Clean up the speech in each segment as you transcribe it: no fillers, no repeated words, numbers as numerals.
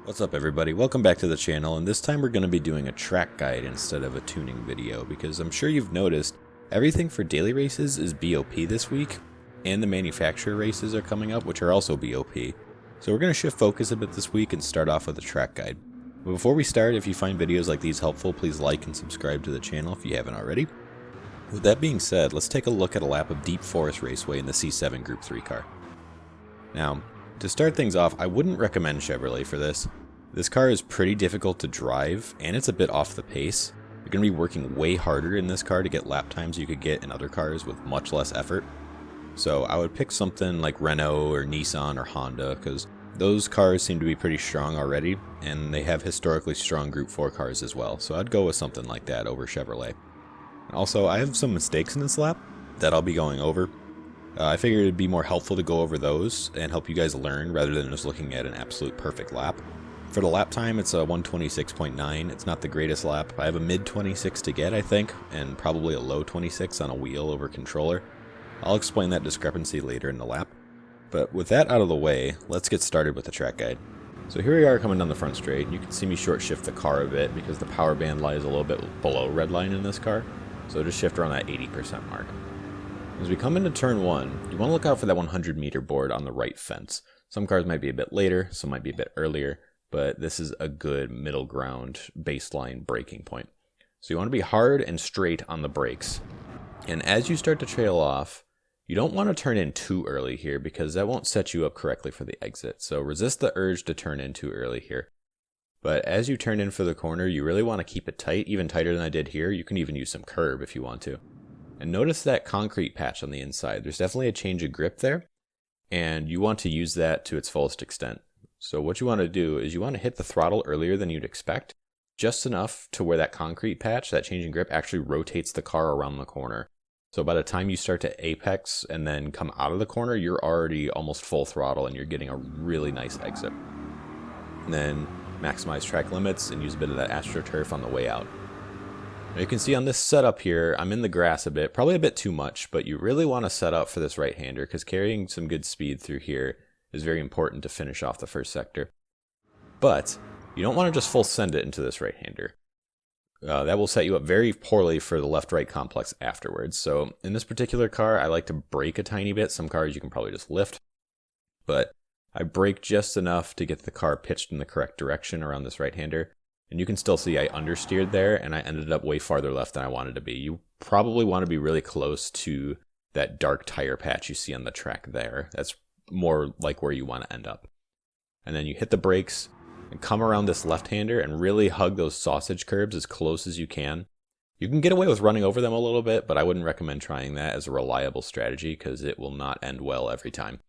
What's up everybody, welcome back to the channel, and this time we're going to be doing a track guide instead of a tuning video because I'm sure you've noticed everything for daily races is BOP this week, and the manufacturer races are coming up which are also BOP. So we're going to shift focus a bit this week and start off with a track guide. But before we start, if you find videos like these helpful, please like and subscribe to the channel if you haven't already. With that being said, let's take a look at a lap of Deep Forest Raceway in the C7 Group 3 car. Now, to start things off, I wouldn't recommend Chevrolet for this. This car is pretty difficult to drive, and it's a bit off the pace. You're going to be working way harder in this car to get lap times you could get in other cars with much less effort. So I would pick something like Renault or Nissan or Honda, because those cars seem to be pretty strong already, and they have historically strong Group 4 cars as well. So I'd go with something like that over Chevrolet. Also, I have some mistakes in this lap that I'll be going over. I figured it'd be more helpful to go over those and help you guys learn rather than just looking at an absolute perfect lap. For the lap time, it's a 126.9. It's not the greatest lap. I have a mid 26 to get, I think, and probably a low 26 on a wheel over controller. I'll explain that discrepancy later in the lap. But with that out of the way, let's get started with the track guide. So here we are coming down the front straight, and you can see me short shift the car a bit because the power band lies a little bit below redline in this car. So just shift around that 80% mark. As we come into turn 1, you want to look out for that 100 meter board on the right fence. Some cars might be a bit later, some might be a bit earlier, but this is a good middle ground baseline braking point. So you want to be hard and straight on the brakes. And as you start to trail off, you don't want to turn in too early here because that won't set you up correctly for the exit. So resist the urge to turn in too early here. But as you turn in for the corner, you really want to keep it tight, even tighter than I did here. You can even use some curb if you want to. And notice that concrete patch on the inside. There's definitely a change of grip there, and you want to use that to its fullest extent. So what you want to do is you want to hit the throttle earlier than you'd expect, just enough to where that concrete patch, that change in grip, actually rotates the car around the corner. So by the time you start to apex and then come out of the corner, you're already almost full throttle and you're getting a really nice exit. And then maximize track limits and use a bit of that AstroTurf on the way out. Now you can see on this setup here, I'm in the grass a bit, probably a bit too much, but you really want to set up for this right-hander because carrying some good speed through here is very important to finish off the first sector. But you don't want to just full send it into this right-hander. That will set you up very poorly for the left-right complex afterwards. So in this particular car, I like to brake a tiny bit. Some cars you can probably just lift, but I brake just enough to get the car pitched in the correct direction around this right-hander. And you can still see I understeered there, and I ended up way farther left than I wanted to be. You probably want to be really close to that dark tire patch you see on the track there. That's more like where you want to end up. And then you hit the brakes and come around this left-hander and really hug those sausage curbs as close as you can. You can get away with running over them a little bit, but I wouldn't recommend trying that as a reliable strategy because it will not end well every time.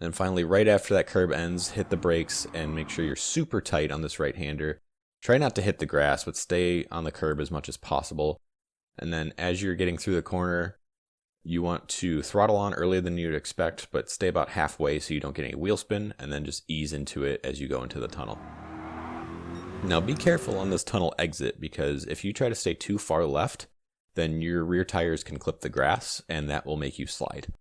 And finally, right after that curb ends, hit the brakes and make sure you're super tight on this right-hander. Try not to hit the grass, but stay on the curb as much as possible. And then as you're getting through the corner, you want to throttle on earlier than you'd expect, but stay about halfway so you don't get any wheel spin, and then just ease into it as you go into the tunnel. Now be careful on this tunnel exit, because if you try to stay too far left, then your rear tires can clip the grass, and that will make you slide.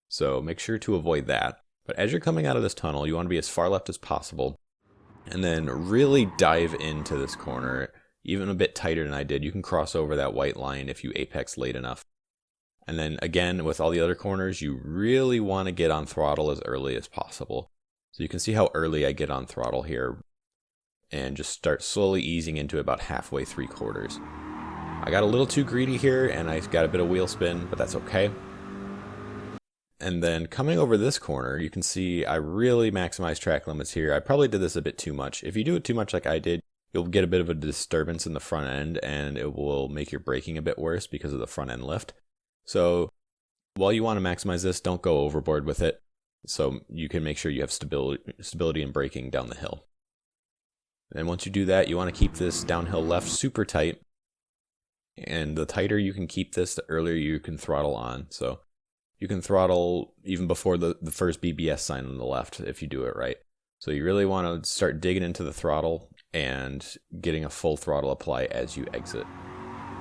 So make sure to avoid that. But as you're coming out of this tunnel, you want to be as far left as possible, and then really dive into this corner, even a bit tighter than I did. You can cross over that white line if you apex late enough. And then again, with all the other corners, you really want to get on throttle as early as possible. So you can see how early I get on throttle here, and just start slowly easing into about halfway, 3/4. I got a little too greedy here, and I got a bit of wheel spin, but that's okay. And then coming over this corner, you can see I really maximize track limits here. I probably did this a bit too much. If you do it too much like I did, you'll get a bit of a disturbance in the front end, and it will make your braking a bit worse because of the front end lift. So while you want to maximize this, don't go overboard with it. So you can make sure you have stability in braking down the hill. And once you do that, you want to keep this downhill left super tight. And the tighter you can keep this, the earlier you can throttle on. So you can throttle even before the first BBS sign on the left if you do it right. So you really want to start digging into the throttle and getting a full throttle apply as you exit.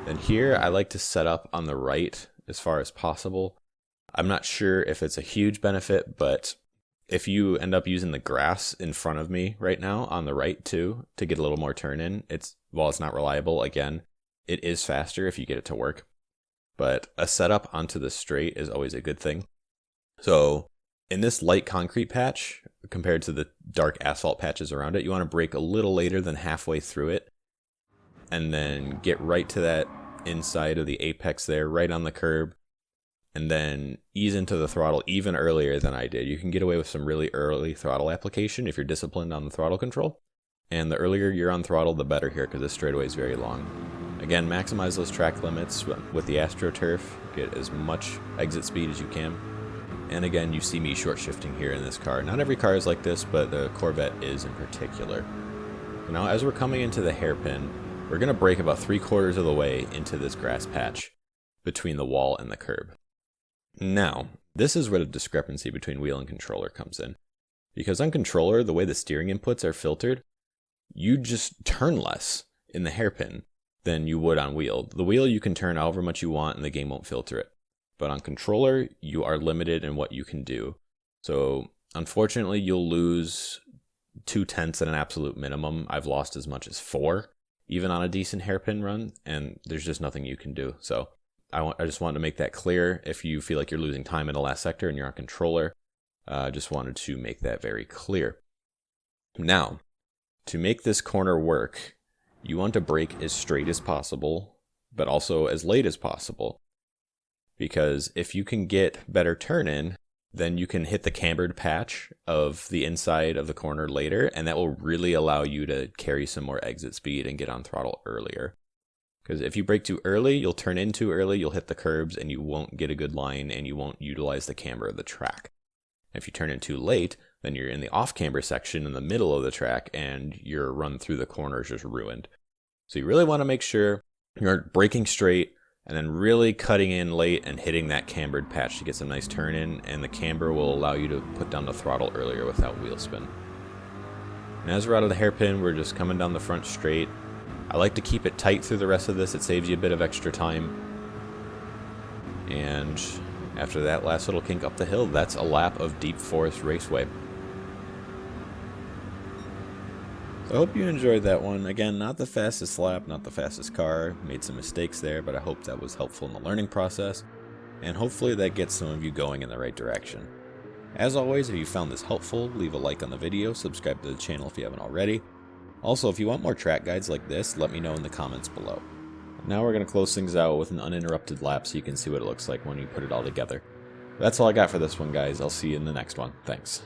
Then here I like to set up on the right as far as possible. I'm not sure if it's a huge benefit, but if you end up using the grass in front of me right now on the right too, to get a little more turn in, while it's not reliable, again, it is faster if you get it to work. But a setup onto the straight is always a good thing. So in this light concrete patch, compared to the dark asphalt patches around it, you want to brake a little later than halfway through it, and then get right to that inside of the apex there, right on the curb, and then ease into the throttle even earlier than I did. You can get away with some really early throttle application if you're disciplined on the throttle control. And the earlier you're on throttle, the better here, because this straightaway is very long. Again, maximize those track limits with the AstroTurf. Get as much exit speed as you can. And again, you see me short shifting here in this car. Not every car is like this, but the Corvette is in particular. Now, as we're coming into the hairpin, we're going to brake about 3/4 of the way into this grass patch between the wall and the curb. Now, this is where the discrepancy between wheel and controller comes in. Because on controller, the way the steering inputs are filtered, you just turn less in the hairpin than you would on wheel. The wheel you can turn however much you want and the game won't filter it. But on controller, you are limited in what you can do. So, unfortunately, you'll lose 2/10 at an absolute minimum. I've lost as much as 4, even on a decent hairpin run, and there's just nothing you can do. So, I just wanted to make that clear. If you feel like you're losing time in the last sector and you're on controller, I just wanted to make that very clear. Now, to make this corner work, you want to brake as straight as possible, but also as late as possible. Because if you can get better turn in, then you can hit the cambered patch of the inside of the corner later, and that will really allow you to carry some more exit speed and get on throttle earlier. Because if you brake too early, you'll turn in too early, you'll hit the curbs, and you won't get a good line, and you won't utilize the camber of the track. If you turn in too late, then you're in the off-camber section in the middle of the track, and your run through the corner is just ruined. So you really want to make sure you're braking straight, and then really cutting in late and hitting that cambered patch to get some nice turn in, and the camber will allow you to put down the throttle earlier without wheel spin. And as we're out of the hairpin, we're just coming down the front straight. I like to keep it tight through the rest of this, it saves you a bit of extra time. And after that last little kink up the hill, that's a lap of Deep Forest Raceway. So I hope you enjoyed that one. Again, not the fastest lap, not the fastest car. Made some mistakes there, but I hope that was helpful in the learning process. And hopefully that gets some of you going in the right direction. As always, if you found this helpful, leave a like on the video, subscribe to the channel if you haven't already. Also, if you want more track guides like this, let me know in the comments below. Now we're going to close things out with an uninterrupted lap so you can see what it looks like when you put it all together. That's all I got for this one, guys. I'll see you in the next one. Thanks.